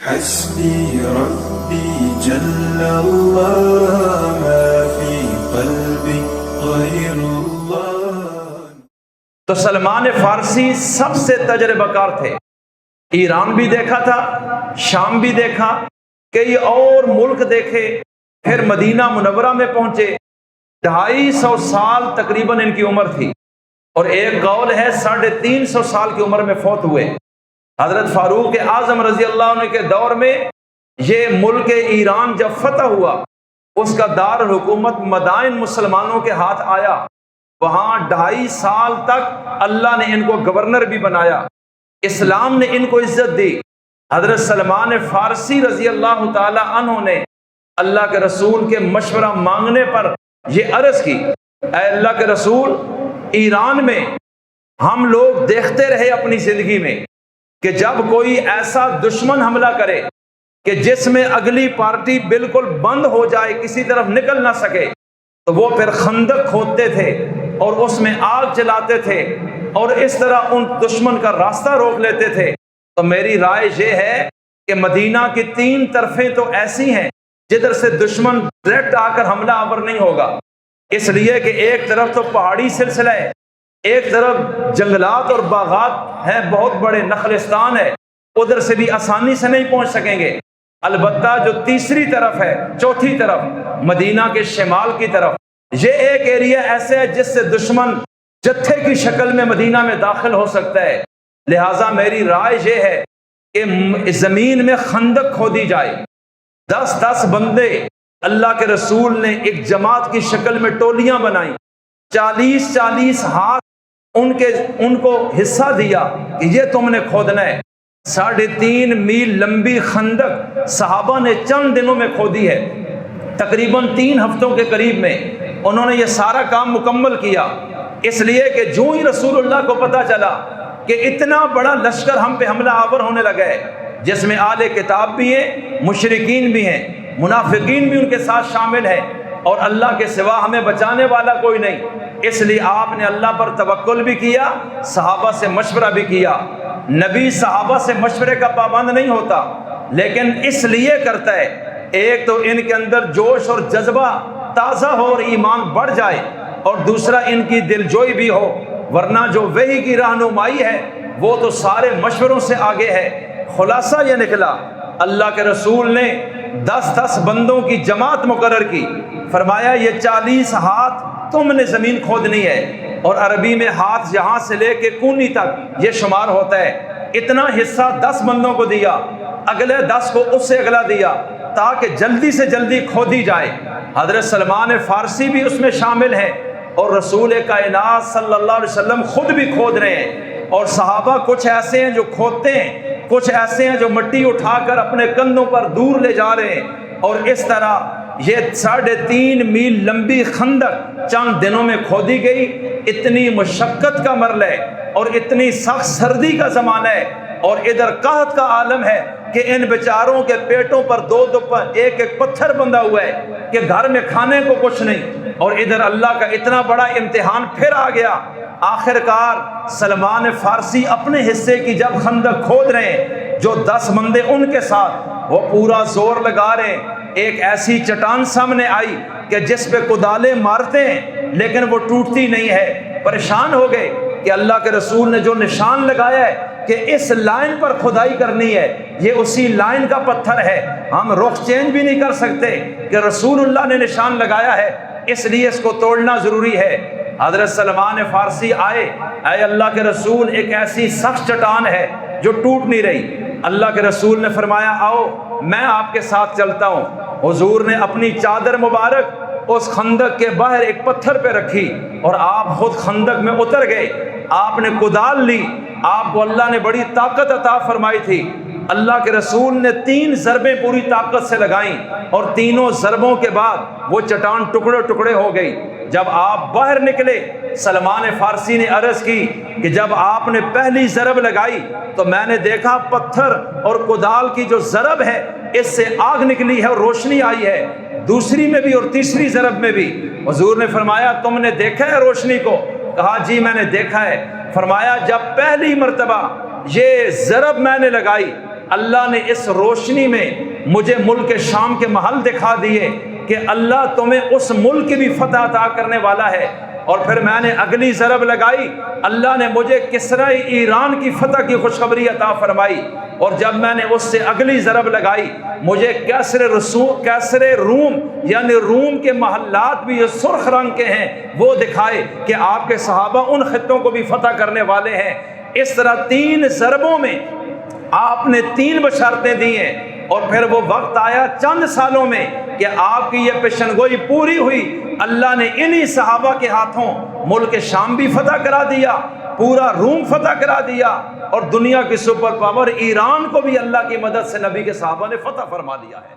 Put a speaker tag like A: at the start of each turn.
A: حسبي ربي جل الله ما في قلبي غير الله۔
B: تو سلمان فارسی سب سے تجربہ کار تھے۔ ایران بھی دیکھا تھا، شام بھی دیکھا، کئی اور ملک دیکھے، پھر مدینہ منورہ میں پہنچے۔ 250 سال تقریباً ان کی عمر تھی، اور ایک قول ہے 350 سال کی عمر میں فوت ہوئے۔ حضرت فاروق اعظم رضی اللہ عنہ کے دور میں یہ ملک ایران جب فتح ہوا، اس کا دار الحکومت مدائن مسلمانوں کے ہاتھ آیا۔ وہاں 2.5 سال تک اللہ نے ان کو گورنر بھی بنایا، اسلام نے ان کو عزت دی۔ حضرت سلمان فارسی رضی اللہ تعالی عنہ نے اللہ کے رسول کے مشورہ مانگنے پر یہ عرض کی، اے اللہ کے رسول، ایران میں ہم لوگ دیکھتے رہے اپنی زندگی میں کہ جب کوئی ایسا دشمن حملہ کرے کہ جس میں اگلی پارٹی بالکل بند ہو جائے، کسی طرف نکل نہ سکے، تو وہ پھر خندق کھودتے تھے اور اس میں آگ جلاتے تھے اور اس طرح ان دشمن کا راستہ روک لیتے تھے۔ تو میری رائے یہ ہے کہ مدینہ کی 3 طرفیں تو ایسی ہیں جدھر سے دشمن ڈائریکٹ آ کر حملہ آور نہیں ہوگا، اس لیے کہ ایک طرف تو پہاڑی سلسلہ ہے، ایک طرف جنگلات اور باغات ہیں، بہت بڑے نخلستان ہے، ادھر سے بھی آسانی سے نہیں پہنچ سکیں گے۔ البتہ جو تیسری طرف ہے، چوتھی طرف، مدینہ کے شمال کی طرف، یہ ایک ایریا ایسے ہے جس سے دشمن جتھے کی شکل میں مدینہ میں داخل ہو سکتا ہے۔ لہٰذا میری رائے یہ ہے کہ زمین میں خندق کھودی جائے، 10 بندے، اللہ کے رسول نے ایک جماعت کی شکل میں ٹولیاں بنائیں، 40 ہاتھ ان کو حصہ دیا کہ یہ تم نے کھودنا ہے۔ 3.5 میل لمبی خندق صحابہ نے چند دنوں میں کھودی ہے، تقریباً 3 ہفتوں کے قریب میں انہوں نے یہ سارا کام مکمل کیا، اس لیے کہ جو ہی رسول اللہ کو پتہ چلا کہ اتنا بڑا لشکر ہم پہ حملہ آور ہونے لگا ہے، جس میں اہل کتاب بھی ہیں، مشرکین بھی ہیں، منافقین بھی ان کے ساتھ شامل ہیں، اور اللہ کے سوا ہمیں بچانے والا کوئی نہیں، اس لیے آپ نے اللہ پر توکل بھی کیا، صحابہ سے مشورہ بھی کیا۔ نبی صحابہ سے مشورے کا پابند نہیں ہوتا، لیکن اس لیے کرتا ہے، ایک تو ان کے اندر جوش اور جذبہ تازہ ہو اور ایمان بڑھ جائے، اور دوسرا ان کی دلجوئی بھی ہو، ورنہ جو وحی کی رہنمائی ہے وہ تو سارے مشوروں سے آگے ہے۔ خلاصہ یہ نکلا، اللہ کے رسول نے 10 بندوں کی جماعت مقرر کی، فرمایا یہ 40 ہاتھ تم نے زمین کھودنی ہے، اور عربی میں ہاتھ یہاں سے لے کے کونی تک یہ شمار ہوتا ہے۔ اتنا حصہ 10 بندوں کو دیا، اگلے 10 کو اس سے اگلا دیا، تاکہ جلدی سے جلدی کھودی جائے۔ حضرت سلمان فارسی بھی اس میں شامل ہیں، اور رسول کائنات صلی اللہ علیہ وسلم خود بھی کھود رہے ہیں، اور صحابہ کچھ ایسے ہیں جو کھودتے ہیں، کچھ ایسے ہیں جو مٹی اٹھا کر اپنے کندھوں پر دور لے جا رہے ہیں، اور اس طرح یہ 3.5 میل لمبی خندق چند دنوں میں کھودی گئی۔ اتنی مشقت کا مرحلہ ہے اور اتنی سخت سردی کا زمانہ ہے، اور ادھر قحط کا عالم ہے کہ ان بیچاروں کے پیٹوں پر 2 ایک پتھر بندھا ہوا ہے کہ گھر میں کھانے کو کچھ نہیں، اور ادھر اللہ کا اتنا بڑا امتحان پھر آ گیا۔ آخر کار سلمان فارسی اپنے حصے کی جب خندق کھود رہے ہیں، جو 10 بندے ان کے ساتھ وہ پورا زور لگا رہے ہیں، ایک ایسی چٹان سامنے آئی کہ جس پہ کدالیں مارتے ہیں لیکن وہ ٹوٹتی نہیں ہے۔ پریشان ہو گئے کہ اللہ کے رسول نے جو نشان لگایا ہے کہ اس لائن پر کھدائی کرنی ہے، یہ اسی لائن کا پتھر ہے، ہم رخ چینج بھی نہیں کر سکتے کہ رسول اللہ نے نشان لگایا ہے، اس لیے اس کو توڑنا ضروری ہے۔ حضرت سلمان فارسی آئے، اے اللہ کے رسول، ایک ایسی سخت چٹان ہے جو ٹوٹ نہیں رہی۔ اللہ کے رسول نے فرمایا آؤ میں آپ کے ساتھ چلتا ہوں۔ حضور نے اپنی چادر مبارک اس خندق کے باہر ایک پتھر پہ رکھی، اور آپ خود خندق میں اتر گئے۔ آپ نے کدال لی، آپ کو اللہ نے بڑی طاقت عطا فرمائی تھی۔ اللہ کے رسول نے 3 ضربیں پوری طاقت سے لگائیں، اور تینوں ضربوں کے بعد وہ چٹان ٹکڑے ٹکڑے ہو گئی۔ جب آپ باہر نکلے، سلمان فارسی نے عرض کی کہ جب آپ نے پہلی ضرب لگائی تو میں نے دیکھا پتھر اور کدال کی جو ضرب ہے اس سے آگ نکلی ہے اور روشنی آئی ہے، دوسری میں بھی اور تیسری ضرب میں بھی۔ حضور نے فرمایا تم نے دیکھا ہے روشنی کو؟ کہا جی میں نے دیکھا ہے۔ فرمایا جب پہلی مرتبہ یہ ضرب میں نے لگائی، اللہ نے اس روشنی میں مجھے ملک شام کے محل دکھا دیے کہ اللہ تمہیں اس ملک کی بھی فتح عطا کرنے والا ہے۔ اور پھر میں نے اگلی ضرب لگائی، اللہ نے مجھے کسرا ایران کی فتح کی خوشخبری عطا فرمائی، اور جب میں نے اس سے اگلی ضرب لگائی مجھے کیسر روم یعنی روم کے محلات بھی جو سرخ رنگ کے ہیں وہ دکھائے کہ آپ کے صحابہ ان خطوں کو بھی فتح کرنے والے ہیں۔ اس طرح 3 ضربوں میں آپ نے 3 بشارتیں دی ہیں، اور پھر وہ وقت آیا چند سالوں میں کہ آپ کی یہ پیشنگوئی پوری ہوئی۔ اللہ نے انہی صحابہ کے ہاتھوں ملک شام بھی فتح کرا دیا، پورا روم فتح کرا دیا، اور دنیا کی سپر پاور ایران کو بھی اللہ کی مدد سے نبی کے صحابہ نے فتح فرما دیا ہے۔